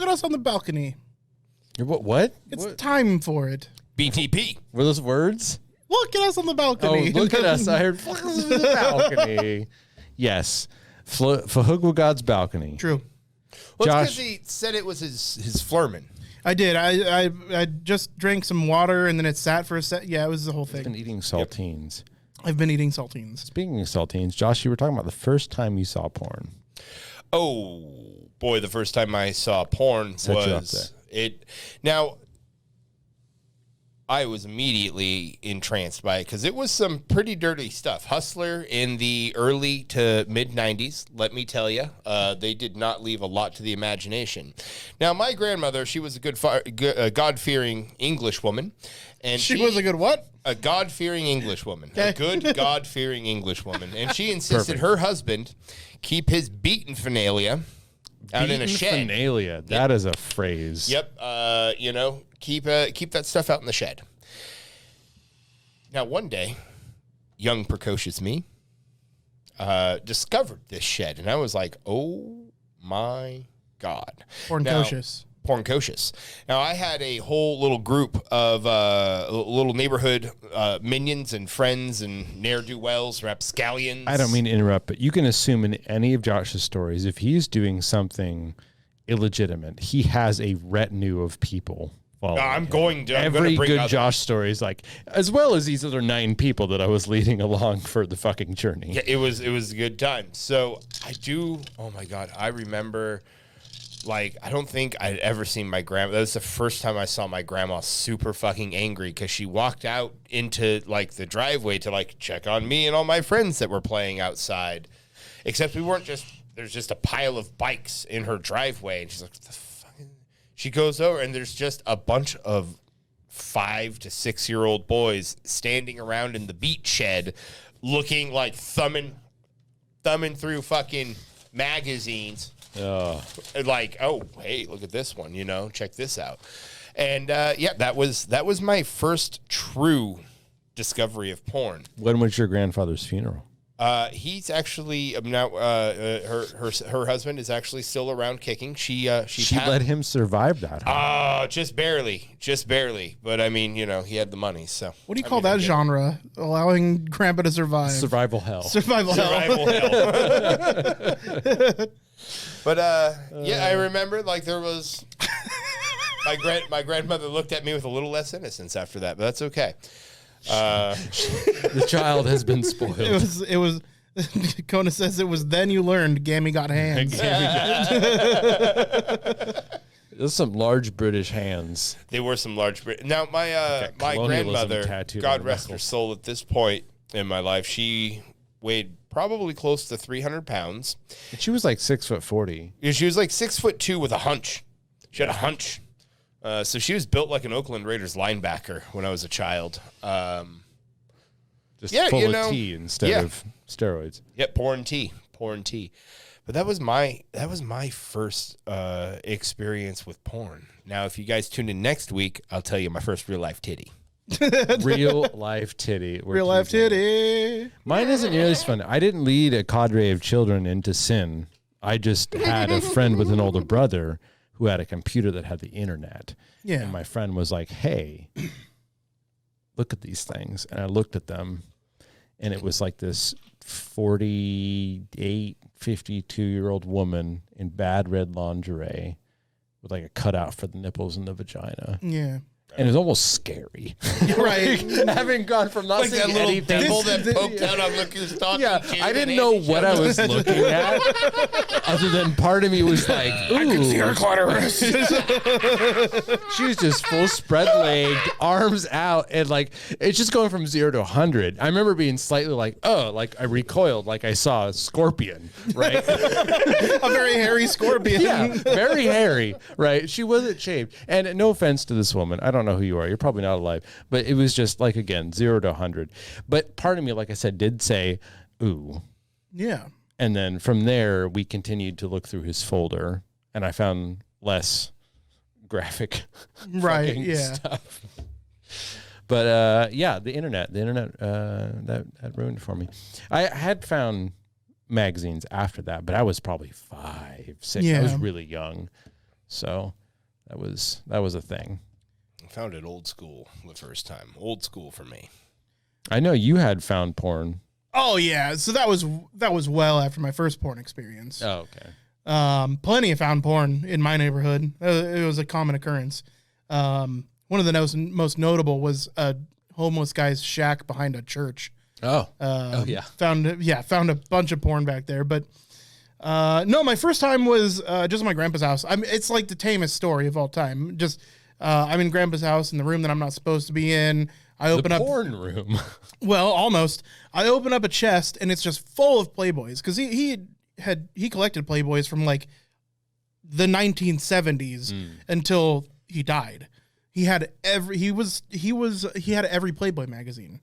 Look at us on the balcony. What? It's time for it. BTP. Were those words? Look at us on the balcony. Oh, look at us. I heard on the balcony. Yes. Fahugwa God's balcony. True. Well, Josh. it's because he said it was his flurman. I did. I just drank some water and then it sat for a sec. Yeah, it was the whole thing. I've been eating saltines. I've been eating saltines. Speaking of saltines, Josh, you were talking about the first time you saw porn. Oh, boy, the first time I saw porn was it. Now, I was immediately entranced by it because it was some pretty dirty stuff. Hustler in the early to mid 90s, let me tell you, they did not leave a lot to the imagination. Now, my grandmother, she was a God-fearing English woman. And She was a good what? A God-fearing English woman. A good God-fearing English woman. And she insisted her husband keep his beaten finalia out in a shed. Finalia. That is a phrase. Yep. Keep that stuff out in the shed. Now, one day, young precocious me discovered this shed, and I was like, "Oh my God!" Porncocious. Porncocious. Now, I had a whole little group of little neighborhood minions and friends and ne'er-do-wells, rapscallions. I don't mean to interrupt, but you can assume in any of Josh's stories, if he's doing something illegitimate, he has a retinue of people following I'm him. going to Every bring good other- Josh story is like, as well as these other 9 people that I was leading along for the fucking journey. Yeah, it was a good time. So oh my God, I remember, like, I don't think I'd ever seen my grandma. That was the first time I saw my grandma super fucking angry because she walked out into, like, the driveway to, like, check on me and all my friends that were playing outside. Except there's just a pile of bikes in her driveway. And she's like, what the fuck? She goes over and there's just a bunch of 5 to 6-year-old boys standing around in the beat shed looking like thumbing through fucking magazines. Like, oh, hey, look at this one, check this out. And that was my first true discovery of porn. When was your grandfather's funeral? He's actually now her husband is actually still around kicking. She let him survive that. Just barely. But I mean, he had the money. So What do you call that genre? Allowing grandpa to survive. Survival hell. Survival hell. But I remember, like, there was my grandmother looked at me with a little less innocence after that, but that's okay. The child has been spoiled. It was Kona says it was then you learned Gammy got hands. There's some large British hands. They were some large Now my grandmother, God rest her soul, at this point in my life, she weighed probably close to 300 pounds. And she was like 6'40". She was like 6'2" with a hunch. She had a hunch. So she was built like an Oakland Raiders linebacker when I was a child. Just full of tea instead of steroids. Yep, pouring tea. But that was my first experience with porn. Now, if you guys tune in next week, I'll tell you my first real life titty. Real life titty. Real life titty. Mine isn't nearly as fun. I didn't lead a cadre of children into sin. I just had a friend with an older brother who had a computer that had the internet. Yeah. And my friend was like, hey, look at these things. And I looked at them, and it was like this 48, 52-year-old woman in bad red lingerie with like a cutout for the nipples and the vagina. Yeah. And it was almost scary. Right. Having gone from not Like seeing that little anything. devil that poked out on Looker's stocking. Yeah, I didn't know what I was looking at. Other than part of me was like, ooh. I can see her clitoris. She was just full spread-legged, arms out, and like, it's just going from 0 to 100. I remember being slightly like, oh, like I recoiled, like I saw a scorpion, right? A very hairy scorpion. Yeah, very hairy, right? She wasn't shaved. And no offense to this woman, I don't know who you are. You're probably not alive. But it was just like, again, 0 to 100. But part of me, like I said, did say, ooh. Yeah. And then from there, we continued to look through his folder, and I found less graphic Right, yeah. stuff. But the internet that ruined it for me. I had found magazines after that, but I was probably 5, 6. I was Yeah. really young. So that was a thing. I found it old school the first time. Old school for me. I know you had found porn. Oh yeah, so that was well after my first porn experience. Oh, okay. Plenty of found porn in my neighborhood. It was a common occurrence. One of the most notable was a homeless guy's shack behind a church. Oh yeah. Found a bunch of porn back there. But no, my first time was just at my grandpa's house. It's like the tamest story of all time. Just I'm in grandpa's house in the room that I'm not supposed to be in. I open up porn room. Well, almost. I open up a chest and it's just full of Playboys because he collected Playboys from like the 1970s until he died. He had every Playboy magazine.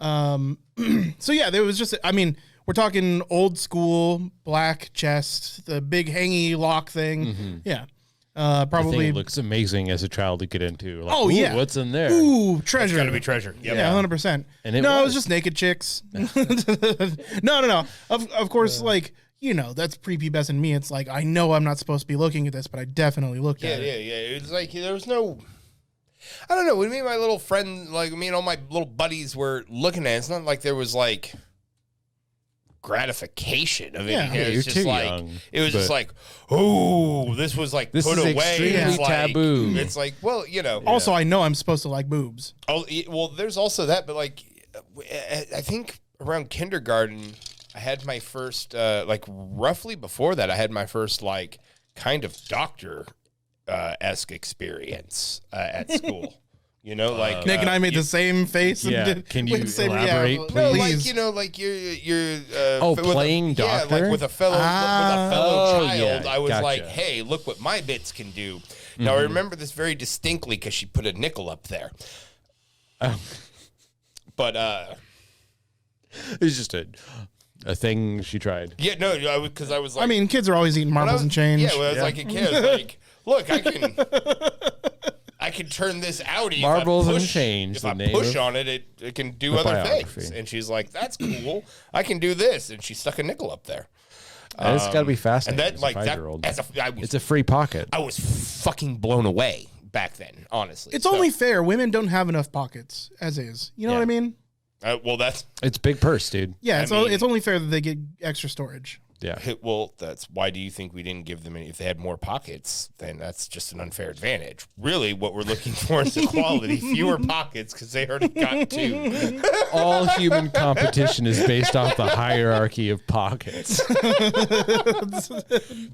So yeah, there was just, I mean, we're talking old school black chest, the big hangy lock thing. Mm-hmm. Yeah. The Probably thing looks amazing as a child to get into. Like, Oh, ooh, yeah. what's in there? Ooh, treasure. Got to be treasure. Yep. Yeah, 100%. And it was was. just naked chicks. No. Of course, like, you know, that's prepubescent me. It's like, I know I'm not supposed to be looking at this, but I definitely looked at it. Yeah. It's like there was no. I don't know. When me and my little friend, like me and all my little buddies were looking at it, it's not like there was like gratification of it. Yeah. It You're was just too like young, it was just but- like, oh, this was like This put is away. extremely It's like- taboo. It's like, well, you know. Also, I know I'm supposed to like boobs. Oh, well, there's also that, but like, I think around kindergarten, I had my first, like, roughly before that, I had my first, like, kind of doctor-esque experience at school. You know, like Nick and I made the same face. Yeah. And Can you with the same- elaborate, no, please? like you know, like you're with playing doctor? yeah, like with a fellow Oh, child. yeah, I was gotcha. like, hey, look what my bits can do. Now I remember this very distinctly because she put a nickel up there. Oh. But It's just a thing she tried. yeah, no, because I was like, I mean, kids are always eating marbles and change. Yeah, when I was like a kid, I was like, look, I can turn this Audi. Marbles if I and push, change, If the I name push of on it, it can do the other biography. things. And she's like, that's cool. I can do this. And she stuck a nickel up there. It's got to be And fascinating. that, as like, a that, 5-year-old. it's a free pocket. I was fucking blown away back then, honestly. It's So, only fair. Women don't have enough pockets as is. You know Yeah. what I mean? well, that's It's big purse, dude. Yeah, I mean- it's only fair that they get extra storage. Yeah. well. That's why do you think we didn't give them any? If they had more pockets, then that's just an unfair advantage. Really, what we're looking for is equality, fewer pockets because they already got two. All human competition is based off the hierarchy of pockets.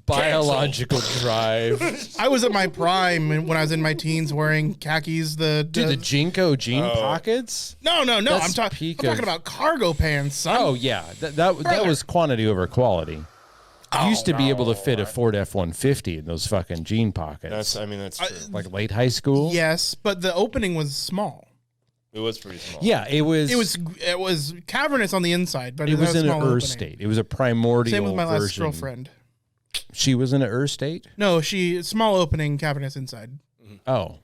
Biological drive. I was at my prime when I was in my teens wearing khakis. Dude, the Jinko jean pockets? No. That's I'm peak talking of- about cargo pants, son. Oh, yeah. That was quantity over quality. You used to be able to fit a Ford F-150 in those fucking jean pockets. That's true. Like late high school? Yes, but the opening was small. It was pretty small. Yeah, it was It was cavernous on the inside, but it was had a in an small Ur opening. state. It was a primordial Same with my last version. girlfriend. She was in an Ur state? No, small opening, cavernous inside. Oh.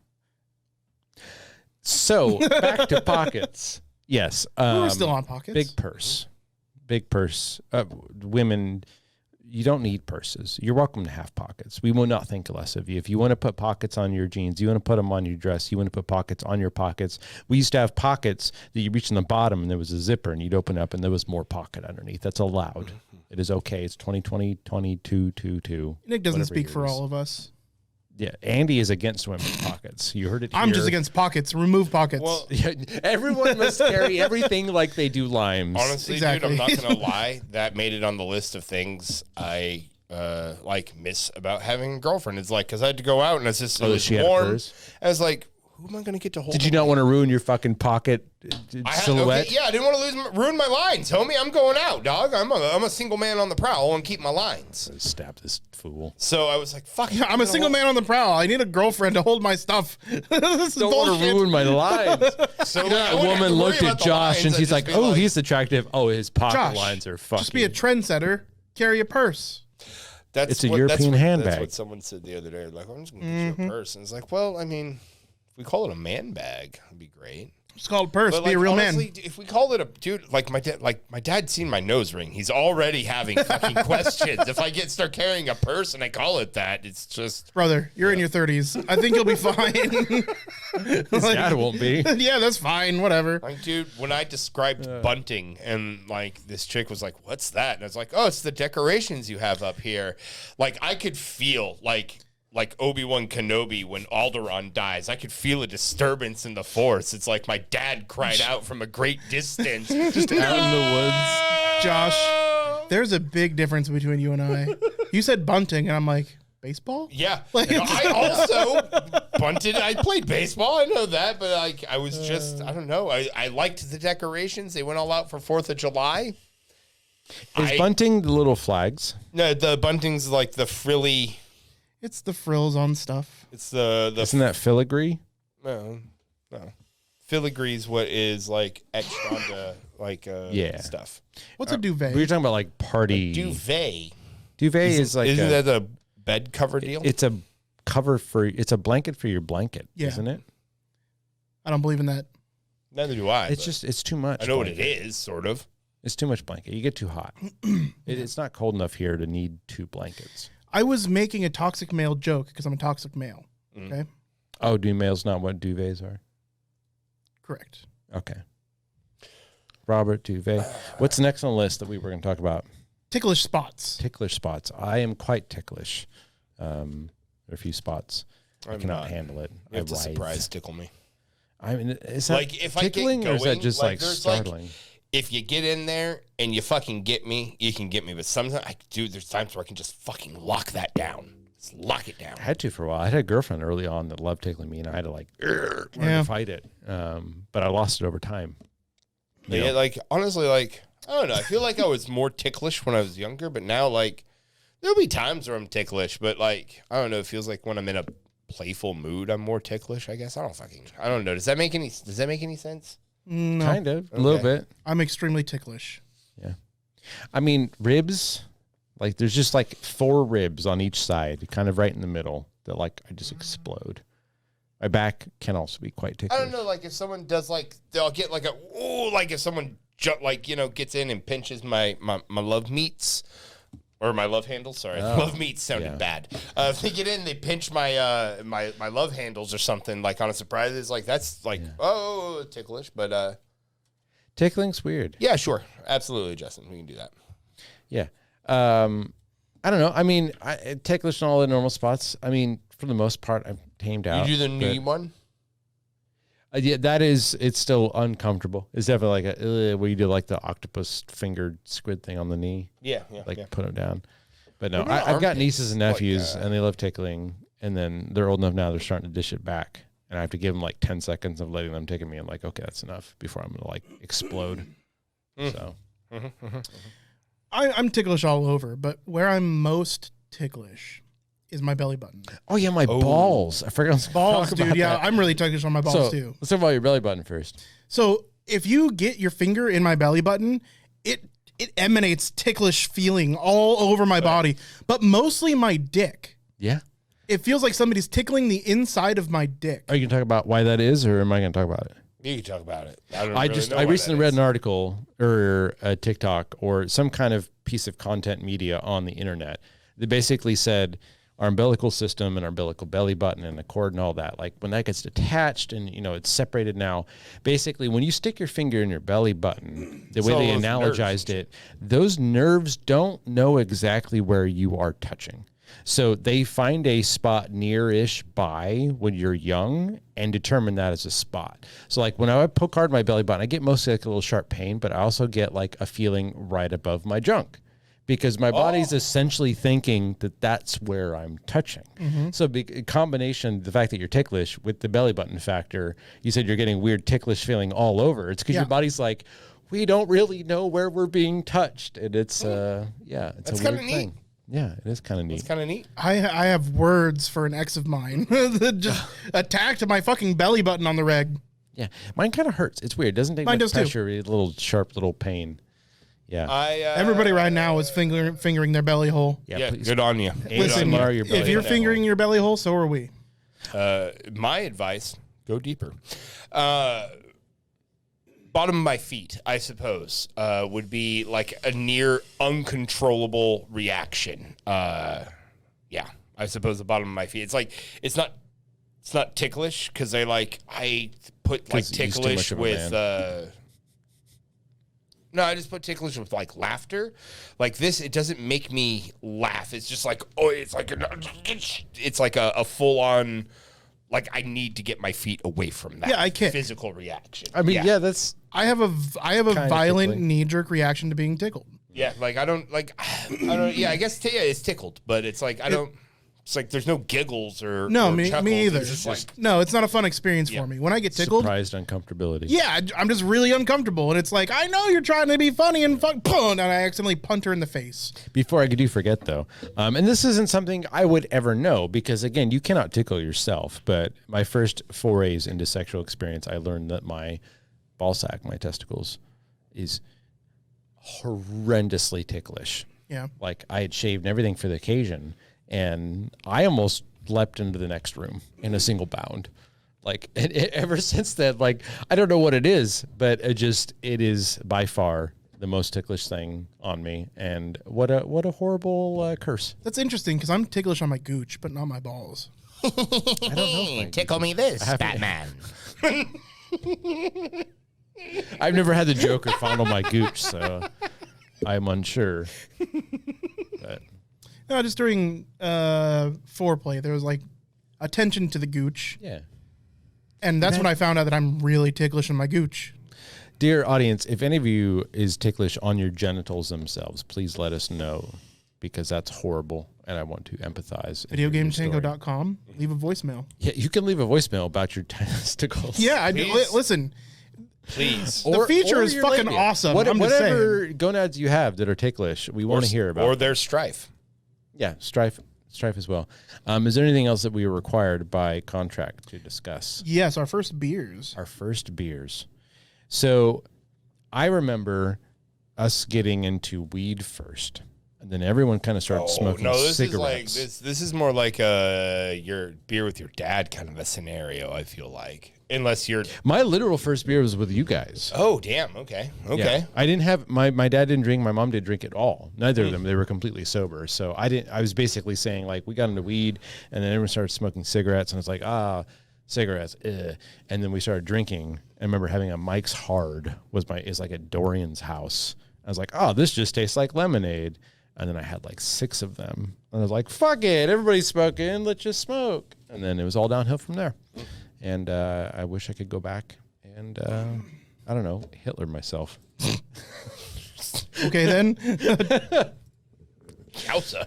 So, back to pockets. Yes. We were still on pockets. Big purse. Big purse. Women, you don't need purses. You're welcome to have pockets. We will not think less of you. If you want to put pockets on your jeans, you want to put them on your dress, you want to put pockets on your pockets. We used to have pockets that you reach in the bottom and there was a zipper and you'd open up and there was more pocket underneath. That's allowed. It is okay. It's 2020, 22. Nick doesn't whatever speak year for it is. all of us. Yeah, Andy is against women's pockets. You heard it here. I'm just against pockets. Remove pockets. Well, Yeah, everyone must carry everything like they do limes. honestly, Exactly. dude, I'm not gonna lie. That made it on the list of things I like miss about having a girlfriend. It's like because I had to go out and it's just it Oh, was she had a warm. purse? I was like, who am I gonna get to hold? Did you not want to ruin your fucking pocket silhouette? Okay, yeah, I didn't want to ruin my lines, homie. I'm going out, dog. I'm a single man on the prowl. I want to keep my lines. Stab this fool. So I was like, fuck. I'm a single man on the prowl. I need a girlfriend to hold my stuff. This is Don't want to bullshit. ruin my lines. So That woman looked at Josh and she's like, "Oh, he's attractive. Oh, his pocket Josh, lines are fucking." Just be a trendsetter. Carry a purse. That's It's a European handbag. That's what someone said the other day. Like, I'm just gonna get you a purse. And it's like, well, I mean, if we call it a man bag, it'd be great. It's called purse. But Be a real honestly, man. if we call it a dude, like my dad's seen my nose ring. He's already having fucking questions. If I start carrying a purse and I call it that, it's just Brother, you're in your 30s. I think you'll be fine. His dad won't be. Yeah, that's fine. Whatever. like, dude. When I described bunting, and like this chick was like, "What's that?" and I was like, "Oh, it's the decorations you have up here." Like I could feel like Obi-Wan Kenobi when Alderaan dies. I could feel a disturbance in the Force. It's like my dad cried out from a great distance. Just out in the woods. Josh, there's a big difference between you and I. You said bunting, and I'm like, baseball? Yeah. Like- I also bunted. I played baseball. I know that. But like, I was just, I don't know. I liked the decorations. They went all out for 4th of July. Is bunting the little flags? No, the bunting's like the frilly. It's the frills on stuff. It's the Isn't that filigree? no. Filigree's what is like etched onto like stuff. What's a duvet? We were talking about like party. Duvet. Duvet is like Isn't that a bed cover deal? it's a cover for, it's a blanket for your blanket, Yeah. isn't it? I don't believe in that. Neither do I. It's but just, it's too much. I know what it blanket. is, sort of. It's too much blanket. You get too hot. It's not cold enough here to need 2 blankets. I was making a toxic male joke because I'm a toxic male. Okay? Oh, do males not what duvets are? Correct. Okay. Robert Duvet. What's next on the list that we were going to talk about? Ticklish spots. Ticklish spots. I am quite ticklish. There are a few spots. I cannot handle it. You have to writhe. surprise tickle me. I mean, is that Like, if I get tickling or is that going, just like, like there's, like, startling? If you get in there and you fucking get me, you can get me. But sometimes, there's times where I can just fucking lock that down. Just lock it down. I had to for a while. I had a girlfriend early on that loved tickling me, and I had to like learn to fight it. But I lost it over time. Yeah, like honestly, like I don't know. I feel like I was more ticklish when I was younger, but now like there'll be times where I'm ticklish, but like I don't know. It feels like when I'm in a playful mood, I'm more ticklish. I guess I don't know. Does that make any sense? No. Kind of, a little bit. I'm extremely ticklish. Yeah. I mean, ribs, like there's just like 4 ribs on each side, kind of right in the middle, that like I just explode. My back can also be quite ticklish. I don't know. Like if someone does like they'll get like like if someone gets in and pinches my love meats. Or my love handles, sorry. Love meats sounded bad. If they get in, they pinch my my love handles or something, like on a surprise. It's like, that's like, oh, ticklish. But tickling's weird. yeah, sure. Absolutely, Justin. We can do that. Yeah. I don't know. I mean, ticklish in all the normal spots. I mean, for the most part, I've tamed out. You do the knee one? Yeah, that is, it's still uncomfortable. It's definitely like where you do like the octopus fingered squid thing on the knee. Yeah. Put them down. But no, What about I've got armpits? nieces and nephews, Like, and they love tickling. And then they're old enough now; they're starting to dish it back, and I have to give them like 10 seconds of letting them tickle me. I'm like, okay, that's enough before I'm gonna like explode. So I'm ticklish all over, but where I'm most ticklish is my belly button. oh yeah, my balls. I forgot to Balls, talk dude. about Yeah, that. I'm really ticklish on my balls So too. let's talk about your belly button first. So if you get your finger in my belly button, it emanates ticklish feeling all over my body, but mostly my dick. Yeah. It feels like somebody's tickling the inside of my dick. Are you gonna talk about why that is, or am I gonna talk about it? You can talk about it. I recently read an article or a TikTok or some kind of piece of content media on the internet that basically said our umbilical system and our umbilical belly button and the cord and all that, like when that gets detached and it's separated now, basically when you stick your finger in your belly button, the way they analogized it, those nerves don't know exactly where you are touching. So they find a spot near-ish by when you're young and determine that as a spot. So like when I poke hard my belly button, I get mostly like a little sharp pain, but I also get like a feeling right above my junk because my body's essentially thinking that that's where I'm touching. So a combination, the fact that you're ticklish with the belly button factor, you said you're getting weird ticklish feeling all over. It's because your body's like, we don't really know where we're being touched. And it's, it's a weird thing. Yeah, it is kind of neat. It's kind of neat. I have words for an ex of mine that just attacked my fucking belly button on the reg. Yeah, mine kind of hurts. It's weird. It doesn't take Mine much does too. pressure. A little sharp little pain. Yeah. Everybody right now is fingering their belly hole. Yeah, please. good on you. Listen, ASMR your belly if you're button. fingering your belly hole, so are we. My advice: go deeper. bottom of my feet, I suppose, would be like a near uncontrollable reaction. Yeah, I suppose the bottom of my feet. It's like it's not ticklish because I put like ticklish with. No, I just put ticklish with like laughter. Like this, it doesn't make me laugh. It's just like it's like a full on. Like I need to get my feet away from that. Yeah, I can't. Physical reaction. I mean, that's. I have a violent tickling. knee-jerk reaction to being tickled. Yeah, like I don't. Yeah, I guess it's tickled, but it's like I don't. It's like there's no giggles or me chuckles. either. It's just No, it's not a fun experience for me. When I get tickled, Surprised uncomfortability. yeah, I'm just really uncomfortable, and it's like I know you're trying to be funny and and I accidentally punt her in the face. Before I do forget, though, and this isn't something I would ever know because, again, you cannot tickle yourself. But my first forays into sexual experience, I learned that my ball sack, my testicles, is horrendously ticklish. Yeah. Like I had shaved everything for the occasion, and I almost leapt into the next room in a single bound. Like ever since then, like I don't know what it is, but it is by far the most ticklish thing on me. And what a horrible curse. That's interesting because I'm ticklish on my gooch, but not my balls. I don't know. tickle me this, Batman. I've never had the Joker fondle my gooch, so I'm unsure. But No, just during foreplay, there was like attention to the gooch, yeah. and that's when I found out that I'm really ticklish in my gooch. Dear audience, if any of you is ticklish on your genitals themselves, please let us know because that's horrible and I want to empathize. VideoGameTango.com. Leave a voicemail. Yeah, you can leave a voicemail about your testicles. Yeah, listen. Please. The feature is your fucking labia. awesome. I'm just Whatever saying. gonads you have that are ticklish, we want to hear about. Or their strife. Yeah, strife as well. Is there anything else that we are required by contract to discuss? Yes, our first beers. Our first beers. So I remember us getting into weed first, and then everyone kind of started smoking cigarettes. This is more like your beer with your dad kind of a scenario, I feel like. Unless you're My literal first beer was with you guys. Oh, damn. Okay. Yeah. I didn't have my dad didn't drink, my mom didn't drink at all. Neither of them. They were completely sober. So I was basically saying like we got into weed and then everyone started smoking cigarettes and it's like, cigarettes. And then we started drinking. I remember having a Mike's Hard is like at Dorian's house. I was like, oh, this just tastes like lemonade. And then I had like 6 of them. And I was like, fuck it, everybody's smoking, let's just smoke. And then it was all downhill from there. And I wish I could go back and, I don't know, Hitler myself. Okay, then. Yowza.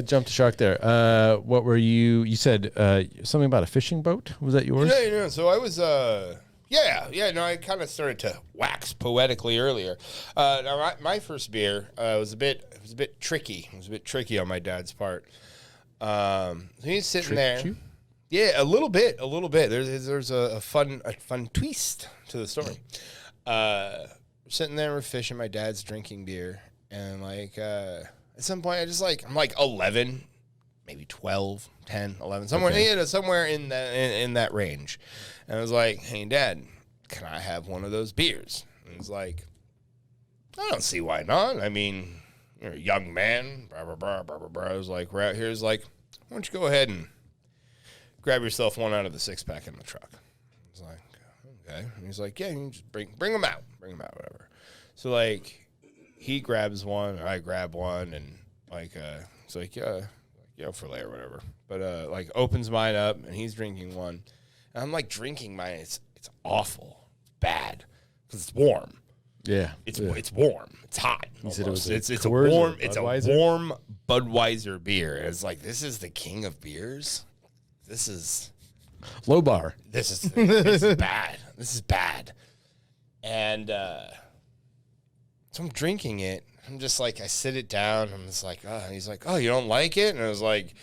Jumped the shark there. What were you said something about a fishing boat? Was that yours? Yeah. So I was, I kind of started to wax poetically earlier. Now my first beer was a bit tricky. It was a bit tricky on my dad's part. So he's sitting there. You? Yeah, a little bit. There's a fun twist to the story. We're sitting there, we're fishing. My dad's drinking beer, and like at some point, I'm like 11, maybe 12, 10, 11, somewhere in that range. And I was like, "Hey, Dad, can I have one of those beers?" And he's like, "I don't see why not. I mean, you're a young man." Blah, blah, blah, blah, blah, blah. I was like, "We're out here." He's like, "Why don't you go ahead and grab yourself one out of the 6-pack in the truck?" I was like, "Okay." And he's like, "Yeah, you can just bring them out, whatever." So like, he grabs one, I grab one, and like, it's like, yeah, for later, whatever. But like, opens mine up, and he's drinking one, and I'm like drinking mine. It's awful, bad, because it's warm. Yeah, it's warm. It's hot. You said it was it's a warm Budweiser beer. And it's like, this is the king of beers. This is low bar. This is bad. This is bad. And so I'm drinking it. I'm just like, I sit it down. I'm just like, oh. He's like, "Oh, you don't like it?" And I was like,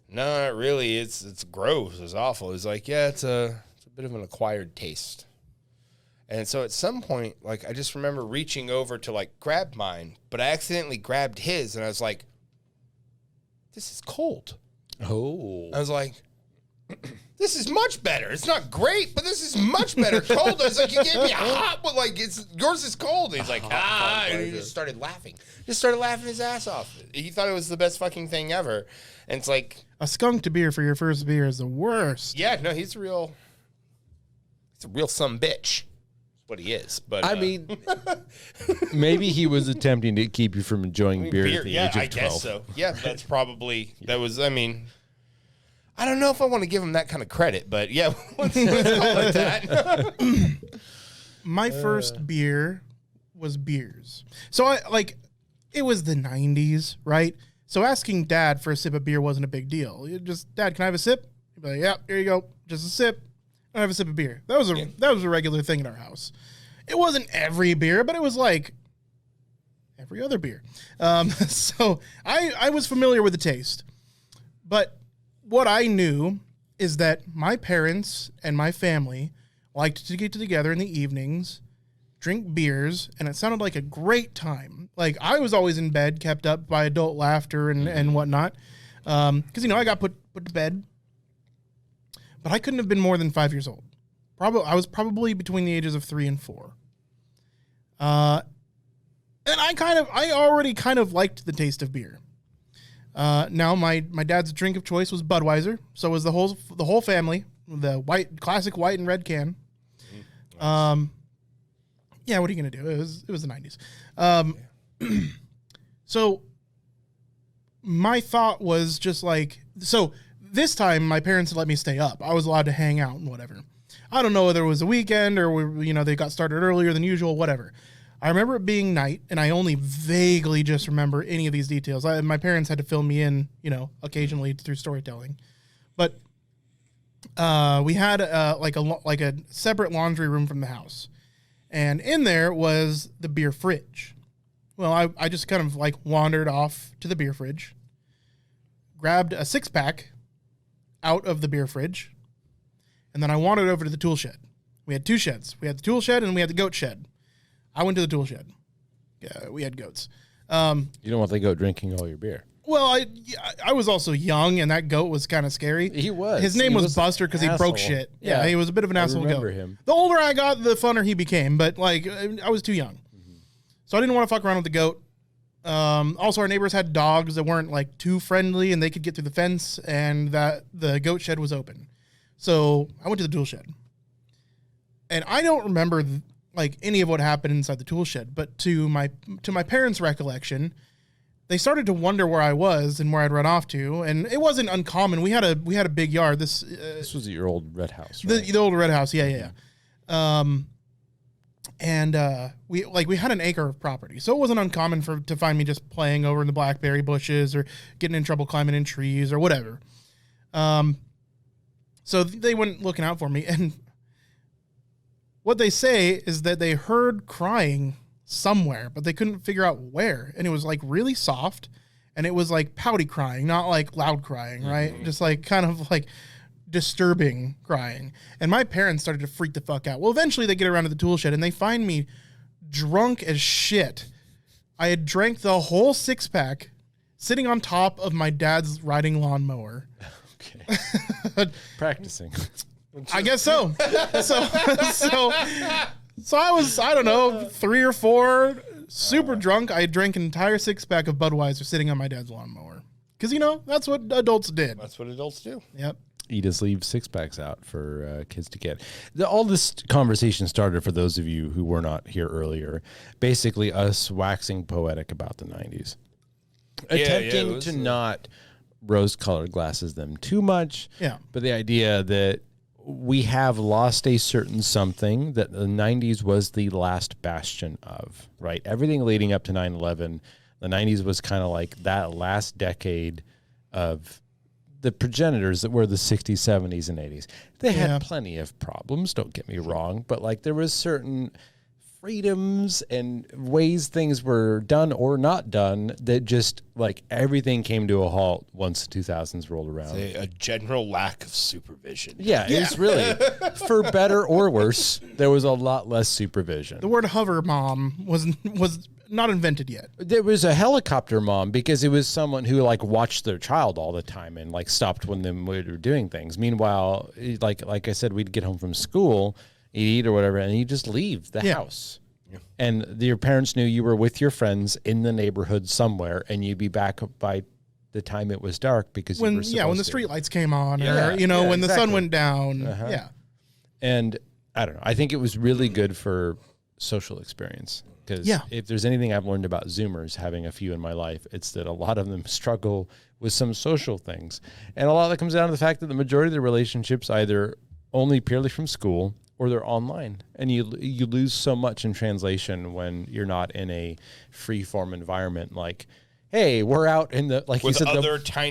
"No, not really. It's gross. It's awful." He's like, "Yeah, it's a bit of an acquired taste." And so at some point, like, I just remember reaching over to like grab mine, but I accidentally grabbed his, and I was like, "This is cold." Oh. I was like, this is much better. It's not great, but this is much better. Cold. I was like, you gave me a hot, but like yours is cold. And he's like, and he just started laughing. Just started laughing his ass off. He thought it was the best fucking thing ever. And it's like a skunked beer for your first beer is the worst. Yeah, no, he's a real some bitch. What he is, but I mean, maybe he was attempting to keep you from enjoying beer at the age of 12. I guess so. Yeah, that's probably that was. I mean, I don't know if I want to give him that kind of credit, but yeah, let's call it that. My first beer was beers. So it was the 90s, right? So asking Dad for a sip of beer wasn't a big deal. Just, Dad, can I have a sip? He'd be like, yeah, here you go, just a sip. I have a sip of beer. That was a regular thing in our house. It wasn't every beer, but it was like every other beer. So I was familiar with the taste. But what I knew is that my parents and my family liked to get together in the evenings, drink beers, and it sounded like a great time. Like, I was always in bed, kept up by adult laughter and whatnot. Because, I got put to bed. But I couldn't have been more than 5 years old. I was probably between the ages of 3 and 4. And I already kind of liked the taste of beer. Now my dad's drink of choice was Budweiser, so was the whole family, the classic white and red can. Yeah, what are you gonna do? It was the 90s. So my thought was just like, so this time my parents had let me stay up. I was allowed to hang out and whatever. I don't know whether it was a weekend or they got started earlier than usual, whatever. I remember it being night, and I only vaguely just remember any of these details. My parents had to fill me in, occasionally through storytelling. But we had like a separate laundry room from the house, and in there was the beer fridge. Well, I just kind of like wandered off to the beer fridge, grabbed a 6-pack out of the beer fridge, and then I wandered over to the tool shed. We had 2 sheds. We had the tool shed and we had the goat shed. I went to the tool shed. Yeah, we had goats. You don't want the goat drinking all your beer. Well, I was also young, and that goat was kind of scary. He was. His name was Buster because he broke shit. Yeah, he was a bit of an asshole goat. Him. The older I got, the funner he became, but I was too young. Mm-hmm. So I didn't want to fuck around with the goat. Also, our neighbors had dogs that weren't too friendly, and they could get through the fence, and that the goat shed was open. So I went to the tool shed. And I don't remember any of what happened inside the tool shed, but to my parents' recollection, they started to wonder where I was and where I'd run off to, and it wasn't uncommon. We had a big yard. This was your old red house, right? The old red house, yeah. And we had an acre of property, so it wasn't uncommon to find me just playing over in the blackberry bushes or getting in trouble climbing in trees or whatever. So they went looking out for me, and what they say is that they heard crying somewhere, but they couldn't figure out where. And it was really soft, and it was pouty crying, not loud crying, right? Mm-hmm. Just kind of disturbing crying. And my parents started to freak the fuck out. Well, eventually they get around to the tool shed, and they find me drunk as shit. I had drank the whole 6-pack sitting on top of my dad's riding lawnmower. Okay. Practicing. I guess so. So I was, I don't know, 3 or 4, super drunk. I drank an entire 6-pack of Budweiser sitting on my dad's lawnmower. Because, that's what adults did. That's what adults do. Yep. You just leave 6-packs out for kids to get. All this conversation started, for those of you who were not here earlier, basically us waxing poetic about the 90s. Attempting to not rose-colored glasses them too much. Yeah. But the idea that we have lost a certain something that the 90s was the last bastion of, right? Everything leading up to 9/11, the 90s was kind of like that last decade of the progenitors that were the 60s, 70s, and 80s. They had plenty of problems, don't get me wrong, but there was certain freedoms and ways things were done or not done that just everything came to a halt once the 2000s rolled around. A general lack of supervision. Yeah, it's really, for better or worse, there was a lot less supervision. The word hover mom was not invented yet. There was a helicopter mom because it was someone who like watched their child all the time and like stopped when they were doing things. Meanwhile, like I said, we'd get home from school, eat or whatever, and you just leave the house. Yeah. And your parents knew you were with your friends in the neighborhood somewhere, and you'd be back by the time it was dark because when you were supposed when the to. street lights came on, or when the sun went down. Yeah. And I don't know. I think it was really good for social experience. Because if there's anything I've learned about Zoomers, having a few in my life, it's that a lot of them struggle with some social things. And a lot of that comes down to the fact that the majority of their relationships either only purely from school or they're online. And you lose so much in translation when you're not in a free-form environment like, hey, we're out in the, like with you said,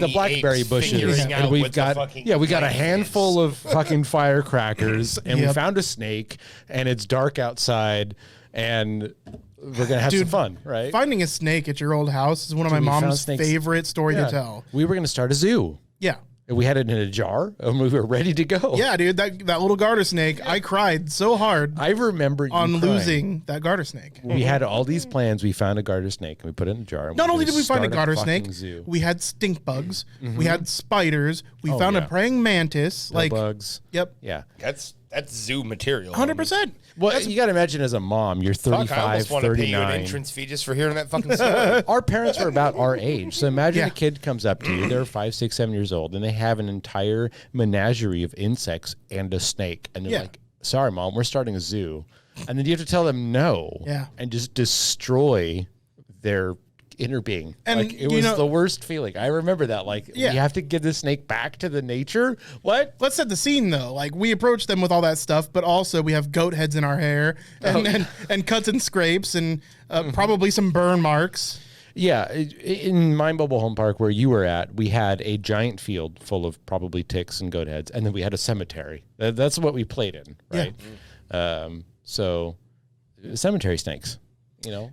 the blackberry bushes, and we've got a handful of fucking firecrackers, and we found a snake, and it's dark outside, and we're gonna have some fun, right? Finding a snake at your old house is one of my mom's favorite story to tell. We were gonna start a zoo. Yeah. We had it in a jar, and we were ready to go. Yeah, dude, that little garter snake, I cried so hard. I remember you on losing that garter snake. We had all these plans. We found a garter snake, and we put it in a jar. Not only did we find a garter snake, we had stink bugs, we had spiders, we found a praying mantis, like bugs. Yep. Yeah. That's zoo material. 100%. Well, you got to imagine as a mom, you're 35, I almost want to pay you an 39. entrance fee just for hearing that fucking story. Our parents were about our age. So imagine a kid comes up to you, they're 5, 6, 7 years old, and they have an entire menagerie of insects and a snake. And they're like, sorry, Mom, we're starting a zoo. And then you have to tell them no and just destroy their inner being. And like, it was the worst feeling. I remember that. Like, you have to give the snake back to the nature. What? Let's set the scene though. Like, we approach them with all that stuff, but also we have goat heads in our hair and cuts and scrapes and probably some burn marks. Yeah, in my mobile home park where you were at, we had a giant field full of probably ticks and goat heads, and then we had a cemetery. That's what we played in, right? Yeah. So, cemetery snakes,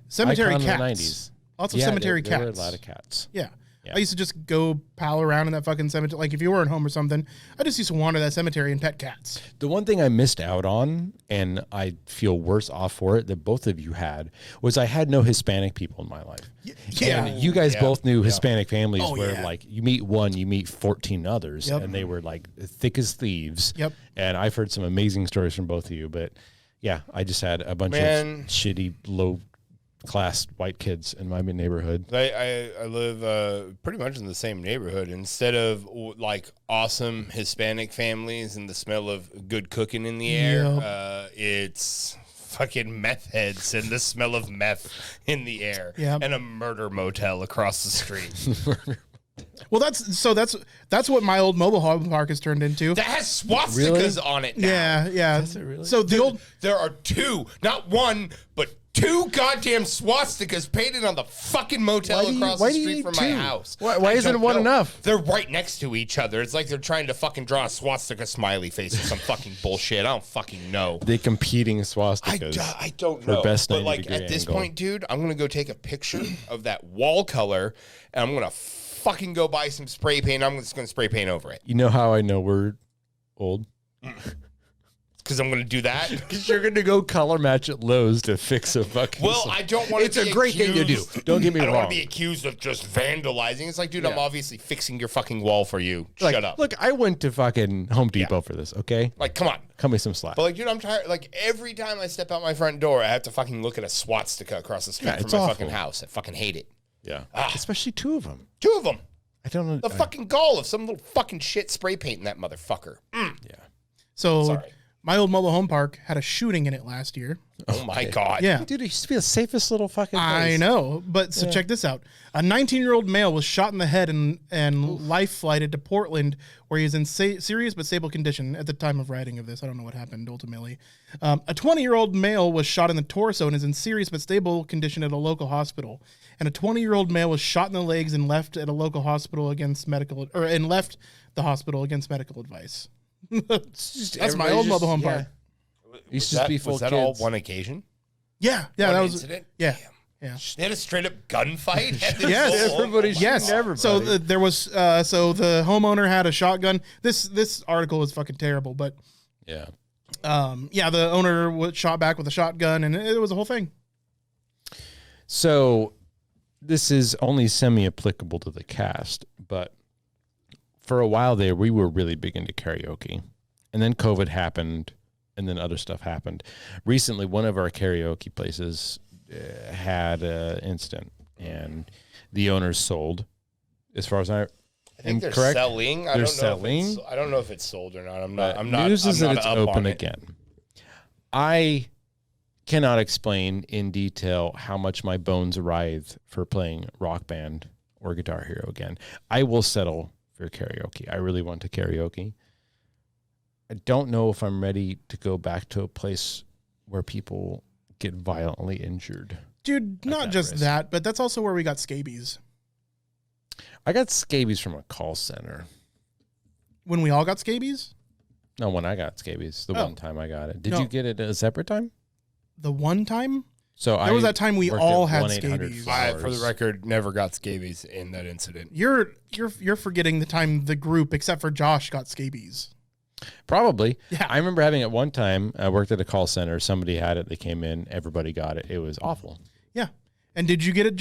cemetery icon cats. Of the 90s. Lots of cemetery cats. There were a lot of cats. Yeah. I used to just go pal around in that fucking cemetery. Like, if you weren't home or something, I just used to wander that cemetery and pet cats. The one thing I missed out on, and I feel worse off for it than both of you had, was I had no Hispanic people in my life. Yeah. And you guys both knew Hispanic families where, like, you meet one, you meet 14 others, and they were, like, thick as thieves. Yep. And I've heard some amazing stories from both of you, but, yeah, I just had a bunch of shitty, low-class white kids in my neighborhood. I live pretty much in the same neighborhood. Instead of like awesome Hispanic families and the smell of good cooking in the air, it's fucking meth heads and the smell of meth in the air and a murder motel across the street. Well, that's what my old mobile home park has turned into. That has swastikas on it now. Yeah. Is it really? So there are two, not one, but two goddamn swastikas painted on the fucking motel across the street from my house. Why isn't one enough? They're right next to each other. It's like they're trying to fucking draw a swastika smiley face or some fucking bullshit. I don't fucking know. They competing swastikas. I don't know. Best but like at this angle. point, dude, I'm gonna go take a picture of that wall color, and I'm gonna fucking go buy some spray paint. I'm just gonna spray paint over it. You know how I know we're old? Because I'm going to do that. Because you're going to go color match at Lowe's to fix a fucking. Well, I don't want to. It's a great thing to do. Don't get me wrong. I don't want to be accused of just vandalizing. It's like, dude, I'm obviously fixing your fucking wall for you. Shut up. Look, I went to fucking Home Depot for this. Okay, like, come on, cut me some slack. But like, dude, I'm tired. Like, every time I step out my front door, I have to fucking look at a swastika across the street from my fucking house. I fucking hate it. Yeah, especially two of them. Two of them. I don't know the fucking gall of some little fucking shit spray paint in that motherfucker. Yeah. So. Sorry. My old mobile home park had a shooting in it last year. Oh my God. Yeah. Dude, it used to be the safest little fucking place. I know. But so check this out. A 19-year-old male was shot in the head and life flighted to Portland, where he is in serious but stable condition at the time of writing of this. I don't know what happened ultimately. A 20-year-old male was shot in the torso and is in serious but stable condition at a local hospital. And a 20-year-old male was shot in the legs and left at a local hospital left the hospital against medical advice. That's my old mobile home park. Used to be full was that kids. all one occasion? Yeah, one that was incident. Yeah, Damn. yeah. They had a straight up gunfight. Yes, everybody's shooting everybody. So there was so the homeowner had a shotgun. This article is fucking terrible, but yeah, the owner was shot back with a shotgun, and it was a whole thing. So this is only semi-applicable to the cast, but for a while there, we were really big into karaoke. And then COVID happened, and then other stuff happened. Recently, one of our karaoke places had an incident, and the owners sold, as far as I think they're correct? selling. They're selling. I don't know if it's sold or not. I'm not. News is that it's open it. again. I cannot explain in detail how much my bones writhe for playing Rock Band or Guitar Hero again. I will settle for karaoke. I really want to karaoke. I don't know if I'm ready to go back to a place where people get violently injured. Dude, not just risk. that, but that's also where we got scabies. I got scabies from a call center. When we all got scabies? No, when I got scabies, the one time I got it. Did No. you get it at a separate time? The one time? So There was that time we worked all at had 1-800 scabies. I, for the flowers. record, never got scabies in that incident. You're forgetting the time the group, except for Josh, got scabies. Probably. Yeah. I remember having it one time. I worked at a call center. Somebody had it. They came in. Everybody got it. It was awful. Yeah. And did you get it,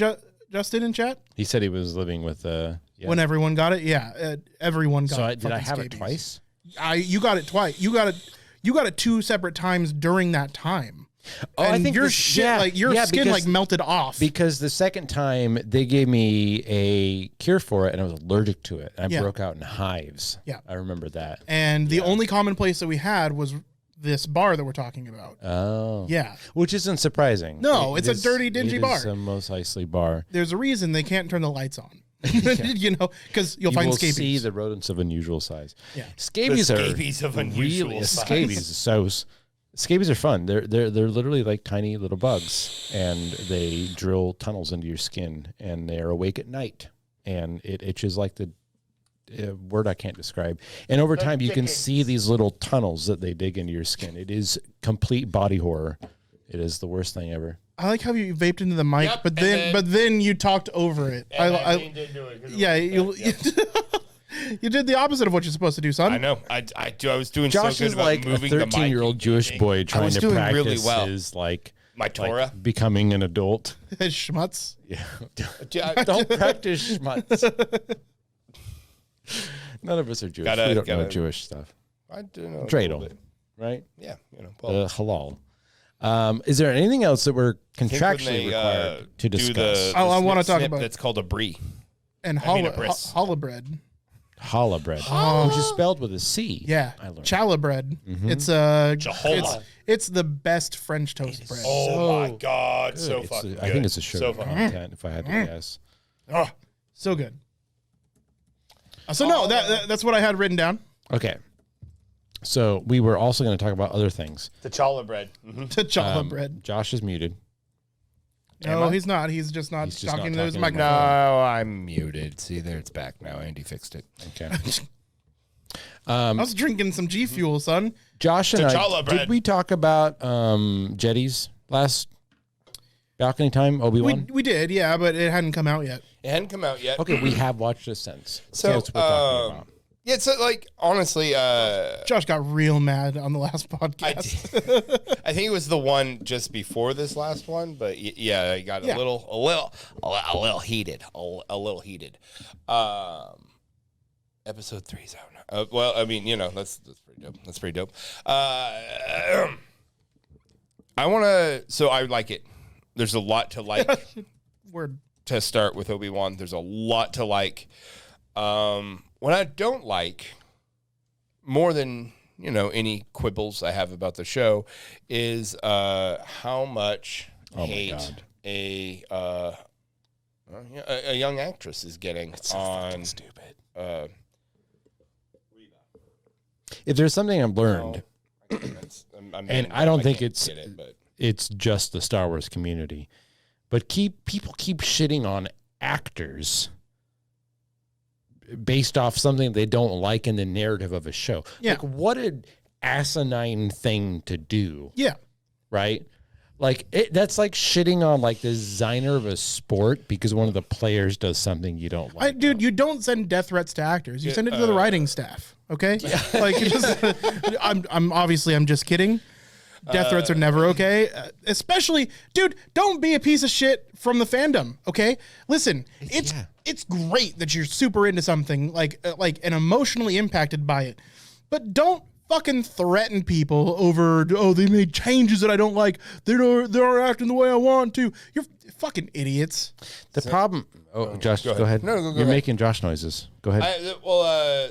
Justin, in chat? He said he was living with yeah. When everyone got it? Yeah. Everyone got So it. did I fucking have scabies. it twice? You got it twice. You got it 2 separate times during that time. Oh, and I think your this- shit, yeah, your yeah, skin because- melted off. Because the second time they gave me a cure for it and I was allergic to it. I Yeah. broke out in hives. Yeah. I remember that. And the only common place that we had was this bar that we're talking about. Oh. Yeah. Which isn't surprising. No, it's a is- dirty, dingy bar. It is a Mos Eisley bar. There's a reason they can't turn the lights on. You know, because you'll You find will scabies. see the rodents of unusual size. Yeah. Scabies, scabies of unusual really, size. Scabies are fun. They're literally like tiny little bugs, and they drill tunnels into your skin, and they are awake at night, and it itches like the word I can't describe. And over time, you can see these little tunnels that they dig into your skin. It is complete body horror. It is the worst thing ever. I like how you vaped into the mic, Yep, but and then you talked over it. Yeah, you did the opposite of what you're supposed to do, son. I know. I was doing Josh so good is about like a moving the mic. 13-year-old Jewish boy trying was to doing practice really well. his My Torah. becoming an adult. Schmutz. Yeah. Yeah, Don't practice schmutz. None of us are Jewish. Gotta- We don't know gotta- Jewish stuff. I do know. a Dreidel, little bit. right? Yeah, well, Halal. Is there anything else that we're I think when contractually they, required to do discuss? Oh, I wanna snip talk snip, about- That's called a brie. And I mean a bris. challah bread. Challah bread, which is spelled with a C. Yeah. I learned. Challah bread. Mm-hmm. Jehovah. It's the best French toast bread. Oh my God, Good. so It's fucking good. I think it's a sugar So fucking content, if I had to guess. Oh, So good. So no, that's what I had written down. Okay. So we were also going to talk about other things. the challah bread. The challah bread. Josh is muted. No, he's not. He's just not He's just talking not to his talking to the microphone. No, I'm muted. See, there it's back now. Andy fixed it. Okay. I was drinking some G Fuel, son. Josh and I, T'Challa bread. did we talk about Jetties last balcony time, Obi-Wan? We did, yeah, but it hadn't come out yet. It hadn't come out yet. Okay, we have watched it since. So, that's what we're talking about. yeah, so like honestly, Josh got real mad on the last I podcast. did. I think it was the one just before this last one, but yeah, I got Yeah. a little heated, a little heated. Episode 3's out now. Well, I mean, that's pretty dope. That's pretty dope. I like it. There's a lot to like. Word. To start with Obi-Wan, there's a lot to like. What I don't like, more than any quibbles I have about the show, is how much hate a young actress is getting on. Stupid. Uh, If there's something I've learned, and I don't think it's get it, but it's just the Star Wars community, but people keep shitting on actors based off something they don't like in the narrative of a show. Yeah. Like, what an asinine thing to do, Yeah. right? Like, that's like shitting on like the designer of a sport because one of the players does something you don't like. Dude, you don't send death threats to actors. You send it to the writing staff. Okay. Like, I'm just kidding. Death threats are never okay. Especially, dude, don't be a piece of shit from the fandom, okay? Listen, it's great that you're super into something, like and emotionally impacted by it. But don't fucking threaten people over, they made changes that I don't like. They're acting the way I want to. You're fucking idiots. The problem... Oh, Josh, go ahead. No, go You're ahead. making Josh noises. Go ahead.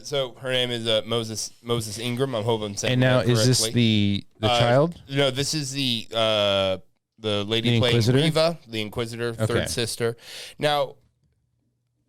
So her name is Moses Ingram. I hope I'm saying And now, that correctly. is this the child? No, this is the lady The playing Inquisitor? Reva, the Inquisitor, third sister. Now,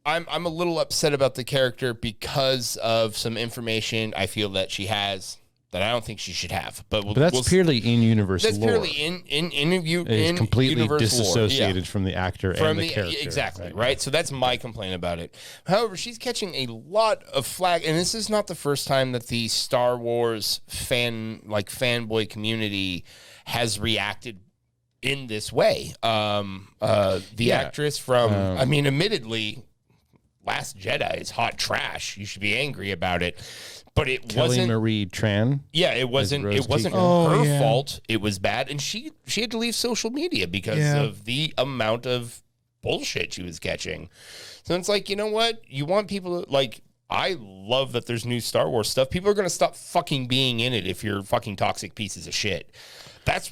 I'm a little upset about the character because of some information I feel that she has that I don't think she should have. But That's purely in-universe lore. That's purely in It's completely universe disassociated lore. Yeah. from the actor and the character. Exactly, right? So that's my complaint about it. However, she's catching a lot of flack, and this is not the first time that the Star Wars fanboy community has reacted in this way. The actress from, admittedly, Last Jedi is hot trash. You should be angry about it. But it Kelly wasn't Marie Tran. Yeah, it wasn't her fault. It was bad, and she had to leave social media because of the amount of bullshit she was catching. So it's like, you know what? You want people to, like, I love that there's new Star Wars stuff. People are going to stop fucking being in it if you're fucking toxic pieces of shit. That's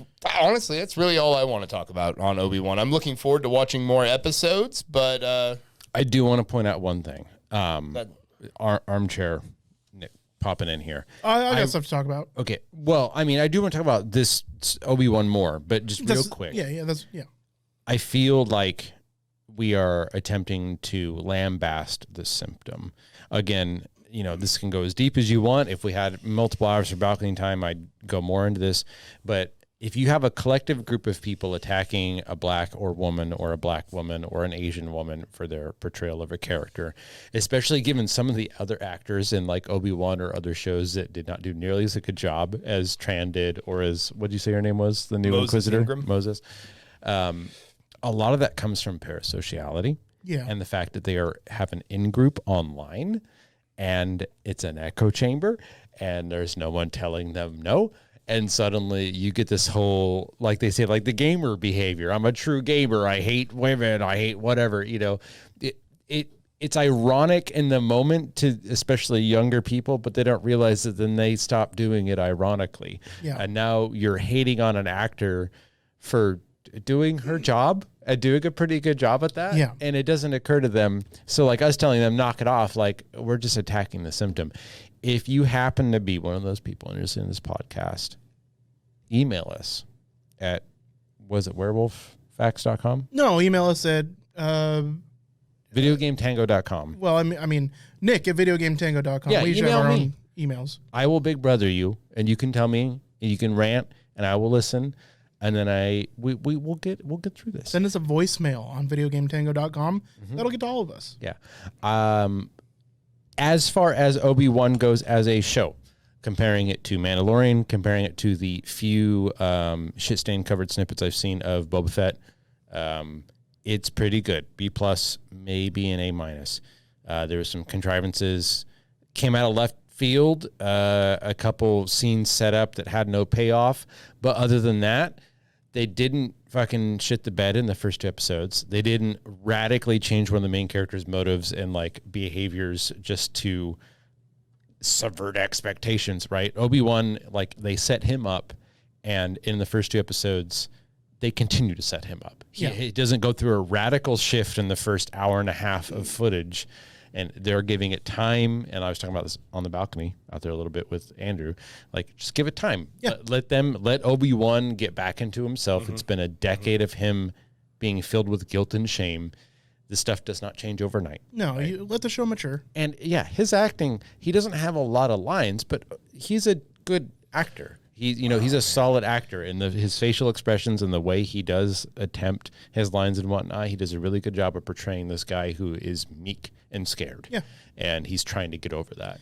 really all I want to talk about on Obi-Wan. I'm looking forward to watching more episodes, but I do want to point out one thing. Armchair Nick popping in here. I got stuff to talk about. Okay. Well, I mean, I do want to talk about this Obi-Wan more, but just real quick. Yeah. I feel like we are attempting to lambaste the symptom. Again, this can go as deep as you want. If we had multiple hours of balcony time, I'd go more into this. But if you have a collective group of people attacking a black woman or a black woman or an Asian woman for their portrayal of a character, especially given some of the other actors in like Obi-Wan or other shows that did not do nearly as a good job as Tran did, or as, what did you say her name was? The new Inquisitor? Ingram. Moses. A lot of that comes from parasociality. Yeah. And the fact that they have an in-group online and it's an echo chamber and there's no one telling them no. And suddenly you get this whole, like they say, like the gamer behavior. I'm a true gamer. I hate women. I hate whatever. It's ironic in the moment to especially younger people, but they don't realize that then they stop doing it ironically. Yeah. And now you're hating on an actor for doing her job and doing a pretty good job at that. Yeah. And it doesn't occur to them. So like us telling them, knock it off. Like we're just attacking the symptom. If you happen to be one of those people and you're listening to this podcast, email us at, was it werewolffacts.com? No, email us at videogametango.com. well, I mean Nick at videogametango.com. Yeah, we usually email have our me. own emails. I will big brother you, and you can tell me, and you can rant, and I will listen, and then we'll get through this. Send us a voicemail on videogametango.com. That'll get to all of us. Yeah. As far as Obi-Wan goes as a show, comparing it to Mandalorian, comparing it to the few shit-stain covered snippets I've seen of Boba Fett, it's pretty good. B+, maybe an A-. There was some contrivances, came out of left field, a couple scenes set up that had no payoff, but other than that, they didn't fucking shit the bed in the first 2 episodes. They didn't radically change one of the main characters' motives and like behaviors just to subvert expectations, right? Obi-Wan, like they set him up, and in the first 2 episodes, they continue to set him up. He doesn't go through a radical shift in the first hour and a half of footage, and they're giving it time. And I was talking about this on the balcony out there a little bit with Andrew. Like, just give it time. Yeah. Let Obi-Wan get back into himself. It's been a decade of him being filled with guilt and shame. This stuff does not change overnight. No, right? You let the show mature. And yeah, his acting, he doesn't have a lot of lines, but he's a good actor. He's a solid actor in his facial expressions and the way he does attempt his lines and whatnot. He does a really good job of portraying this guy who is meek and scared. Yeah. And he's trying to get over that.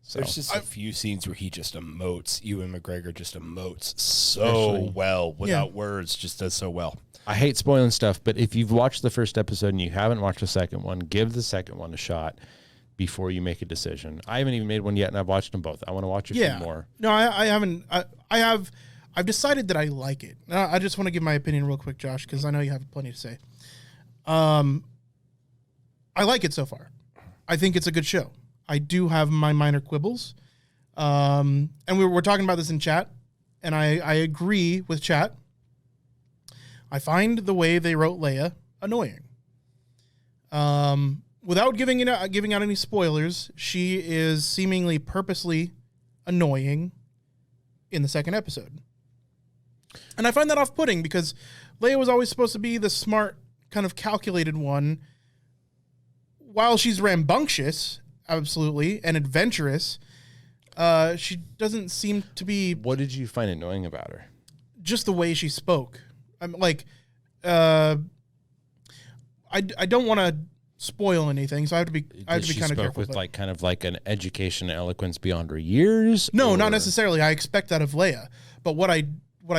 So there's just a few scenes where he just emotes. Ewan McGregor just emotes so well without words, just does so well. I hate spoiling stuff, but if you've watched the first episode and you haven't watched the second one, give the second one a shot before you make a decision. I haven't even made one yet, and I've watched them both. I want to watch a few more. No, I haven't. I've decided that I like it. I just want to give my opinion real quick, Josh, because I know you have plenty to say. I like it so far. I think it's a good show. I do have my minor quibbles. And we're talking about this in chat, and I agree with chat. I find the way they wrote Leia annoying. Without giving out any spoilers, she is seemingly purposely annoying in the second episode. And I find that off-putting because Leia was always supposed to be the smart, kind of calculated one. While she's rambunctious, absolutely, and adventurous, she doesn't seem to be... What did you find annoying about her? Just the way she spoke. I'm like... I don't want to spoil anything, so I have to be kind of careful. With kind of like an education and eloquence beyond her years? No, not necessarily. I expect that of Leia, but what I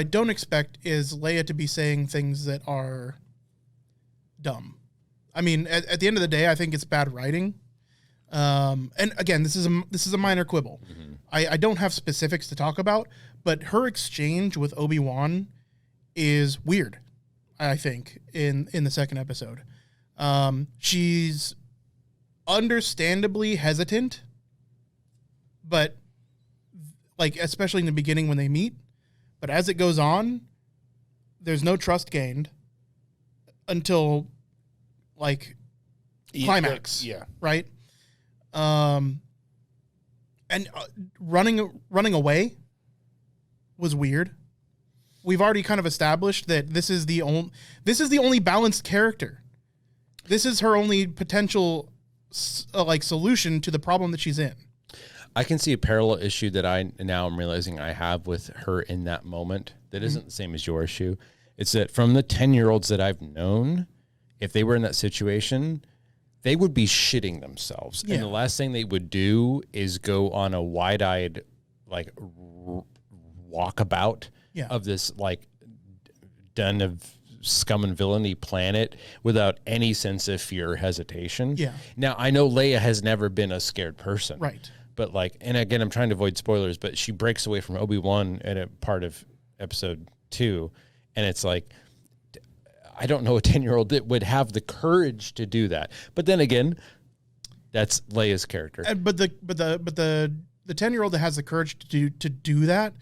don't expect is Leia to be saying things that are dumb. I mean, at the end of the day, I think it's bad writing. And again, this is a minor quibble. Mm-hmm. I don't have specifics to talk about, but her exchange with Obi-Wan is weird. I think in the second episode, she's understandably hesitant, but like especially in the beginning when they meet. But as it goes on, there's no trust gained until like climax. Yeah. Right. And running away was weird. We've already kind of established that this is the only balanced character. This is her only potential solution to the problem that she's in. I can see a parallel issue that I now am realizing I have with her in that moment that isn't the same as your issue. It's that from the 10-year-olds that I've known, if they were in that situation, they would be shitting themselves. Yeah. And the last thing they would do is go on a wide-eyed walkabout of this den of scum and villainy planet without any sense of fear or hesitation. Yeah. Now, I know Leia has never been a scared person. Right. But and again, I'm trying to avoid spoilers, but she breaks away from Obi-Wan at a part of episode 2. And it's like, I don't know a 10-year-old that would have the courage to do that. But then again, that's Leia's character. But the 10-year-old that has the courage to do that,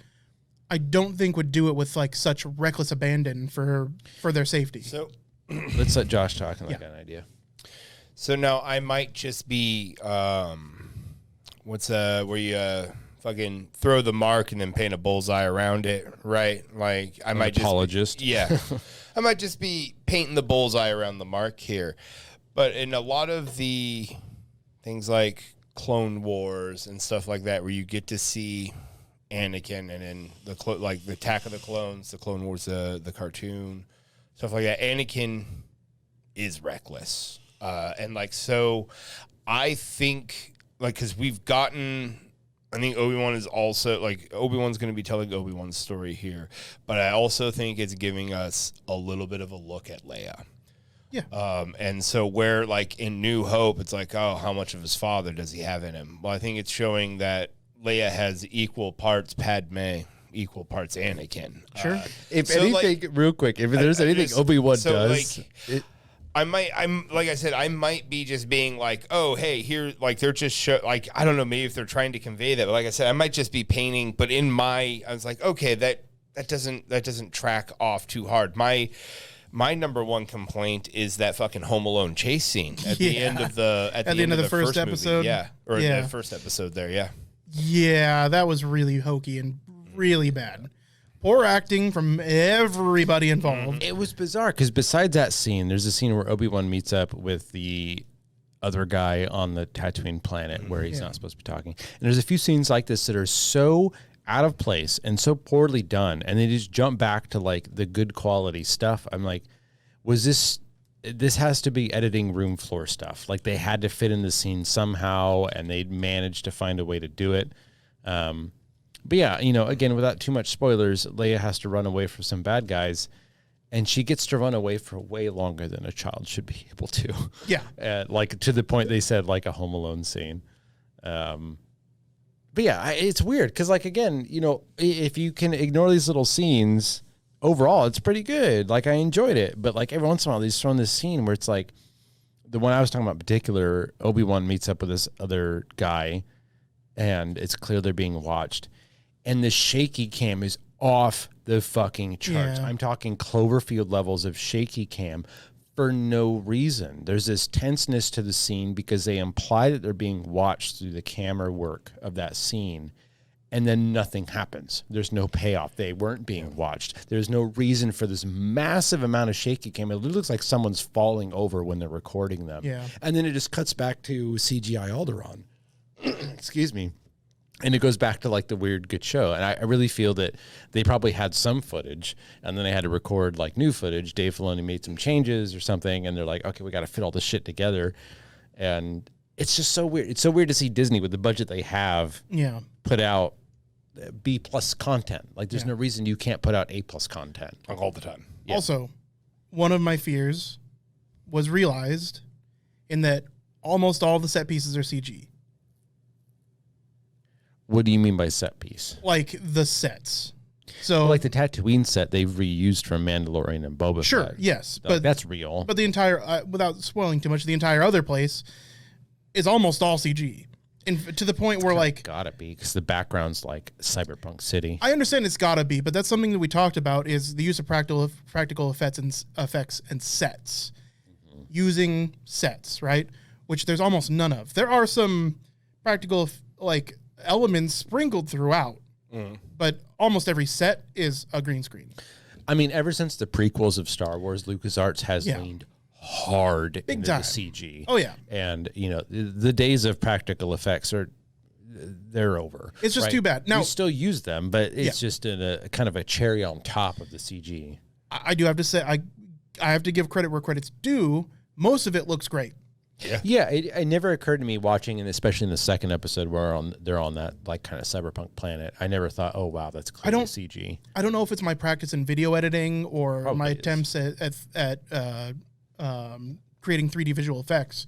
I don't think would do it with such reckless abandon for their safety. So let's let Josh talk and an idea. So now I might just be where you fucking throw the mark and then paint a bullseye around it, right? Like I might apologist. I might just be painting the bullseye around the mark here. But in a lot of the things like Clone Wars and stuff like that, where you get to see Anakin and then the Attack of the Clones, the Clone Wars, the cartoon, stuff like that. Anakin is reckless. So I think because we've gotten, I think Obi-Wan is also Obi-Wan's going to be telling Obi-Wan's story here, but I also think it's giving us a little bit of a look at Leia. Yeah. And so where in New Hope, it's how much of his father does he have in him? Well, I think it's showing that Leia has equal parts Padme, equal parts Anakin. Sure. Real quick, if there's anything Obi-Wan does, I might be just being oh, hey, here, they're just I don't know, maybe if they're trying to convey that, but like I said, I might just be painting, but I was okay, that doesn't track off too hard. My number one complaint is that fucking Home Alone chase scene at the end of the end of the first episode. Movie. The first episode there, yeah. Yeah, that was really hokey and really bad. Poor acting from everybody involved. It was bizarre because besides that scene, there's a scene where Obi-Wan meets up with the other guy on the Tatooine planet where he's not supposed to be talking. And there's a few scenes like this that are so out of place and so poorly done, and they just jump back to the good quality stuff. I'm like, was this has to be editing room floor stuff. They had to fit in the scene somehow, and they managed to find a way to do it. But yeah, again, without too much spoilers, Leia has to run away from some bad guys, and she gets to run away for way longer than a child should be able to. Yeah. To the point they said a Home Alone scene. But yeah, it's weird because, like, again, you know, if you can ignore these little scenes, overall, it's pretty good. Like, I enjoyed it. But, like, every once in a while, they throw in this scene where it's like, the one I was talking about in particular, Obi-Wan meets up with this other guy, and it's clear they're being watched. And the shaky cam is off the fucking charts. Yeah. I'm talking Cloverfield levels of shaky cam for no reason. There's this tenseness to the scene because they imply that they're being watched through the camera work of that scene, and then nothing happens. There's no payoff. They weren't being watched. There's no reason for this massive amount of shaky cam. It looks like someone's falling over when they're recording them. Yeah. And then it just cuts back to CGI Alderaan. Excuse me. And it goes back to like the weird good show. And I really feel that they probably had some footage and then they had to record like new footage. Dave Filoni made some changes or something. And they're like, okay, we got to fit all this shit together. And it's just so weird. It's so weird to see Disney with the budget they have put out B+ content. Like there's no reason you can't put out A+ content. Like all the time. Yeah. Also, one of my fears was realized in that almost all the set pieces are CG. What do you mean by set piece? Like the sets. So Like the Tatooine set they've reused from Mandalorian and Boba sure, Fett. yes, Like, but that's real. But the entire, without spoiling too much, the entire other place is almost all CG, and to the point where like Gotta be, because the background's like Cyberpunk City. I understand it's gotta be, but that's something that we talked about is the use of practical effects and sets, using sets, right? Which there's almost none of. There are some practical like elements sprinkled throughout, but almost every set is a green screen. I mean, ever since the prequels of Star Wars, LucasArts has leaned hard into time. the CG. Oh yeah, And, you know, the days of practical effects they're over. it's just too bad. Now We still use them, but it's just a kind of a cherry on top of the CG. I do have to say I have to give credit where credit's due. Most of it looks great. Yeah, it never occurred to me watching, and especially in the second episode where they're on that like kind of cyberpunk planet, I never thought, oh wow, that's clearly CG. I don't know if it's my practice in video editing or Probably my is. attempts at creating 3D visual effects,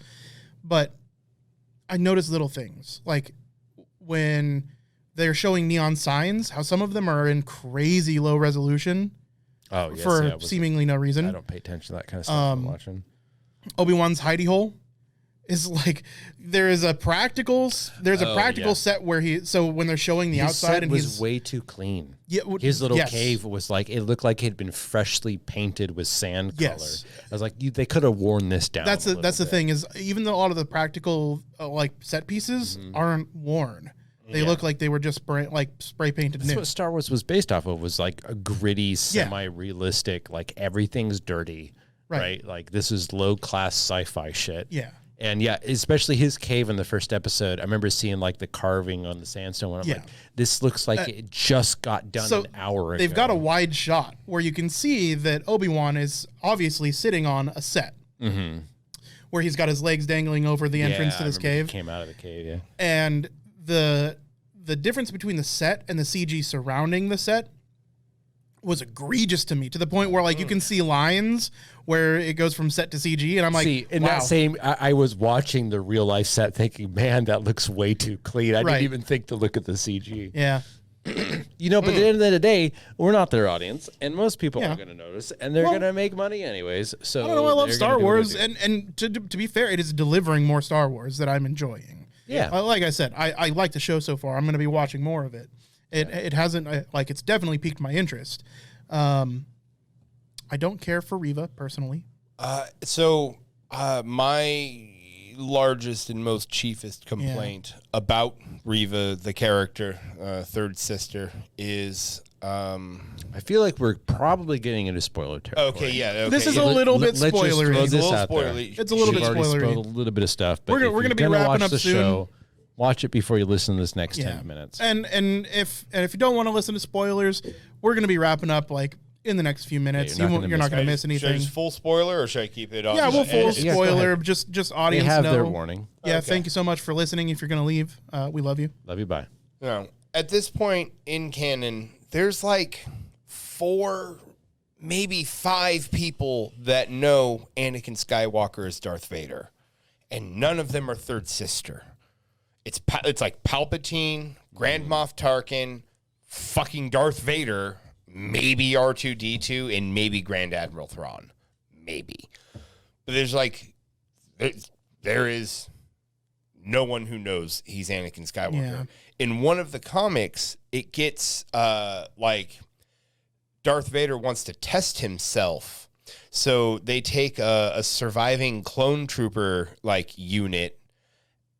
but I notice little things like when they're showing neon signs, how some of them are in crazy low resolution Oh, yes, for yeah, seemingly no I reason. don't pay attention to that kind of stuff I'm watching. Obi-Wan's hidey hole is like there's a practical set where when they're showing the His outside set and was he's way too clean. Yeah, His little yes. cave was like, it looked like it had been freshly painted with sand color. Yes. I was like, they could have worn this down. That's a the little bit. thing is even though a lot of the practical like set pieces aren't worn, they look like they were just spray painted That's new. what Star Wars was based off of, was like a gritty, semi-realistic, like everything's dirty, right? Like this is low-class sci-fi shit. Yeah. And yeah, especially his cave in the first episode. I remember seeing like the carving on the sandstone. And I'm like, this looks like it just got done an hour ago. They've got a wide shot where you can see that Obi-Wan is obviously sitting on a set. Where he's got his legs dangling over the entrance to this cave. He came out of the cave, yeah. And the difference between the set and the CG surrounding the set was egregious to me, to the point where like you can see lines where it goes from set to CG, and I'm like, in that same, I was watching the real life set thinking, man, that looks way too clean. I didn't even think to look at the CG. Yeah. You know, but at the end of the day, we're not their audience, and most people aren't going to notice, and they're going to make money anyways. So I don't know. I love Star Wars, and to be fair, it is delivering more Star Wars that I'm enjoying. Yeah. Like I said, I like the show so far. I'm going to be watching more of it. It hasn't it's definitely piqued my interest. I don't care for Reva personally. My largest and most chiefest complaint about Reva, the character, third sister, is I feel like we're probably getting into spoiler territory. okay. This is a little bit Let's just spoilery. throw It's this a little out there. spoilery. It's a little bit We've already spoilery. spoiled a little bit of stuff, but We're if gonna you're be gonna wrapping watch up the soon. show, watch it before you listen to this next 10 minutes. And if you don't want to listen to spoilers, we're going to be wrapping up like in the next few minutes. you're not You're not going to miss Should I anything. just full spoiler, or should I keep it on? Yeah, we'll full Yeah, go spoiler. ahead. Just They audience have know. their warning. Yeah, Okay. thank you so much for listening. If you're going to leave, we love you. Love you, bye. No, at this point in canon, there's like 4, maybe 5 people that know Anakin Skywalker is Darth Vader, and none of them are third sister. it's like Palpatine, Grand Moff Tarkin, fucking Darth Vader, maybe R2D2, and maybe Grand Admiral Thrawn, maybe. But there's like there is no one who knows he's Anakin Skywalker. Yeah. In one of the comics, it gets like Darth Vader wants to test himself. So they take a surviving clone trooper like unit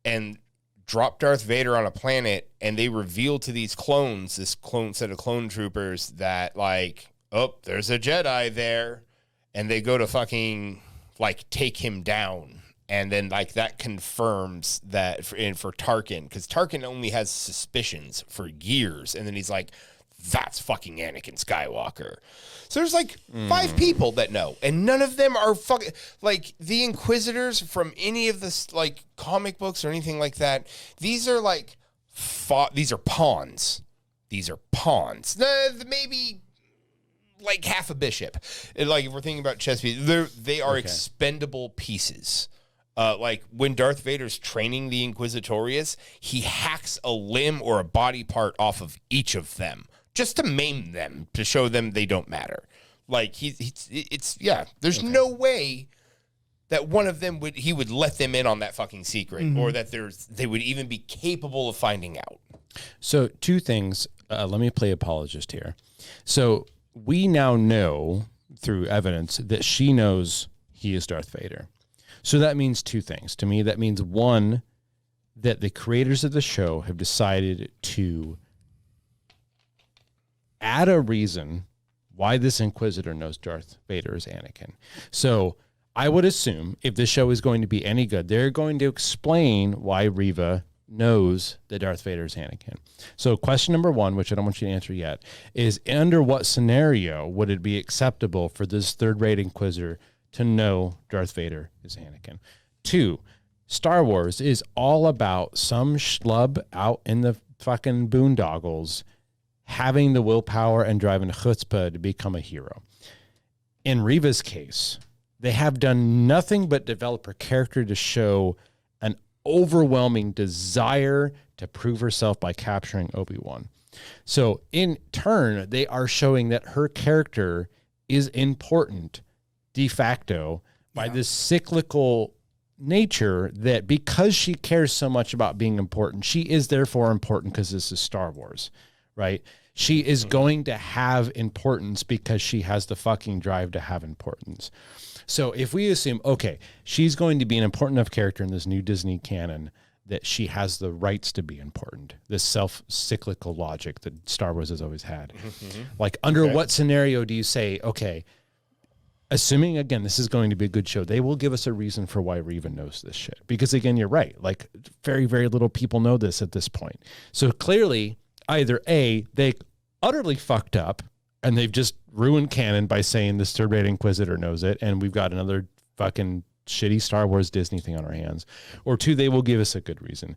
and drop Darth Vader on a planet, and they reveal to these clones, this set of clone troopers, that like, oh, there's a Jedi there, and they go to fucking like take him down. And then, like, that confirms that for Tarkin, because Tarkin only has suspicions for years. And then he's like, that's fucking Anakin Skywalker. So there's, like, 5 people that know. And none of them are fucking, like, the Inquisitors from any of the, like, comic books or anything like that. These are, like, these are pawns. These are pawns. Maybe like half a bishop. Like, if we're thinking about chess pieces, they are expendable pieces. Like when Darth Vader's training the Inquisitorius, he hacks a limb or a body part off of each of them just to maim them, to show them they don't matter. Like there's no way that one of them he would let them in on that fucking secret, or that they would even be capable of finding out. So 2 things. Let me play apologist here. So we now know through evidence that she knows he is Darth Vader. So that means 2 things. To me, that means, 1, that the creators of the show have decided to add a reason why this Inquisitor knows Darth Vader is Anakin. So I would assume if this show is going to be any good, they're going to explain why Reva knows that Darth Vader is Anakin. So question number 1, which I don't want you to answer yet, is under what scenario would it be acceptable for this third-rate Inquisitor to know Darth Vader is Anakin? 2, Star Wars is all about some schlub out in the fucking boondoggles having the willpower and driving the chutzpah to become a hero. In Reva's case, they have done nothing but develop her character to show an overwhelming desire to prove herself by capturing Obi-Wan. So in turn, they are showing that her character is important de facto by this cyclical nature, that because she cares so much about being important, she is therefore important because this is Star Wars, right? She is going to have importance because she has the fucking drive to have importance. So if we assume, okay, she's going to be an important enough character in this new Disney canon that she has the rights to be important, this self-cyclical logic that Star Wars has always had. Like, under what scenario do you say, okay, assuming, again, this is going to be a good show, they will give us a reason for why Reva knows this shit. Because, again, you're right. Like, very, very little people know this at this point. So, clearly, either A, they utterly fucked up, and they've just ruined canon by saying this third-rate Inquisitor knows it, and we've got another fucking shitty Star Wars Disney thing on our hands. Or 2, they will give us a good reason.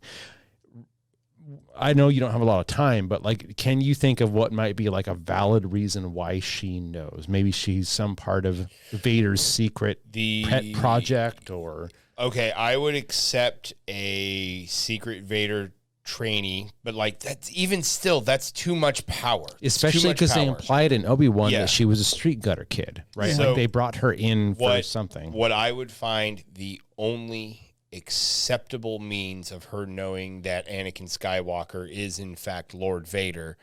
I know you don't have a lot of time, but like, can you think of what might be like a valid reason why she knows? Maybe she's some part of Vader's secret pet project, or... Okay, I would accept a secret Vader trainee, but like, that's even still, that's too much power. Especially because they implied in Obi-Wan that she was a street gutter kid, right? So like, they brought her in for something. What I would find the only acceptable means of her knowing that Anakin Skywalker is in fact Lord Vader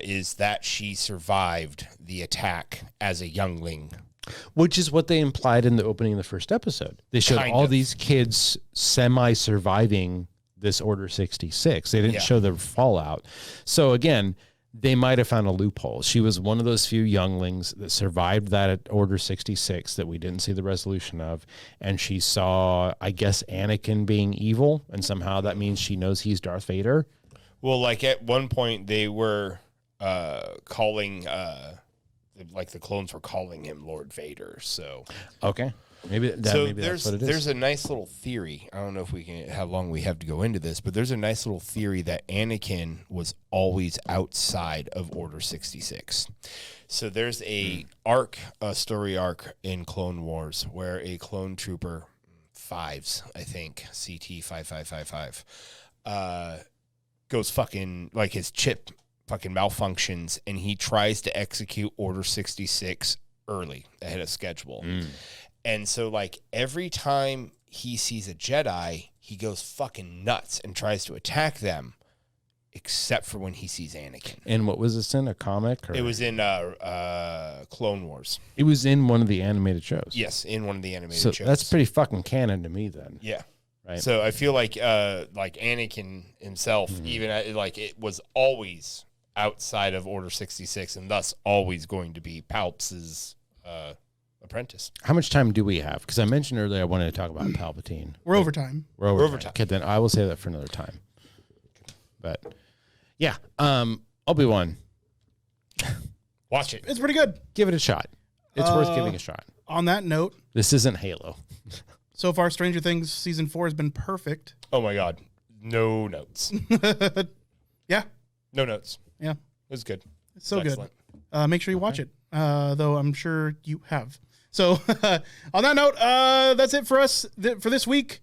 is that she survived the attack as a youngling. Which is what they implied in the opening of the first episode. They showed all these kids semi-surviving this Order 66. They didn't show the fallout. So again, they might have found a loophole. She was one of those few younglings that survived that at Order 66 that we didn't see the resolution of. And she saw, I guess, Anakin being evil. And somehow that means she knows he's Darth Vader. Well, like at one point they were calling, like the clones were calling him Lord Vader. So, okay. Maybe that's what it is. There's a nice little theory. I don't know if we can, how long we have to go into this, but there's a nice little theory that Anakin was always outside of Order 66. So there's a story arc in Clone Wars where a clone trooper, 5s, I think, CT 5555, goes fucking like his chip fucking malfunctions, and he tries to execute Order 66 early ahead of schedule. And so like every time he sees a Jedi, he goes fucking nuts and tries to attack them, except for when he sees Anakin. And what was this in, a comic? Or? It was in Clone Wars. It was in one of the animated shows. Yes, in one of the animated So shows. that's pretty fucking canon to me then. Yeah. Right. So I feel like Anakin himself, even like it was always outside of Order 66, and thus always going to be Palps's apprentice. How much time do we have? Because I mentioned earlier I wanted to talk about Palpatine. We're over time. We're over time. Okay, then I will say that for another time. But yeah, Obi-Wan. Watch it. It's pretty good. Give it a shot. It's worth giving a shot. On that note, This isn't Halo. so far Stranger Things season 4 has been perfect. Oh my God. No notes. Yeah. No notes. Yeah. It was good. It's so good. Excellent. Make sure you watch it, though I'm sure you have. So on that note, that's it for us for this week.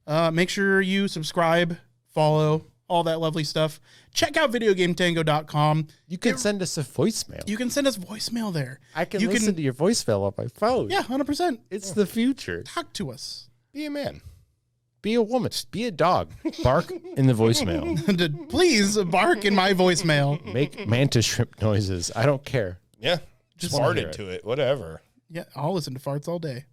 Make sure you subscribe, follow, all that lovely stuff. Check out videogametango.com. You can send us a voicemail. You can send us voicemail there. I can you listen to your voicemail on my phone. Yeah, 100%. It's the future. Talk to us. Be a man. Be a woman. Be a dog. Bark in the voicemail. Please bark in my voicemail. Make mantis shrimp noises. I don't care. Yeah. Just wanna Fart hear into it. Whatever. Yeah, I'll listen to farts all day.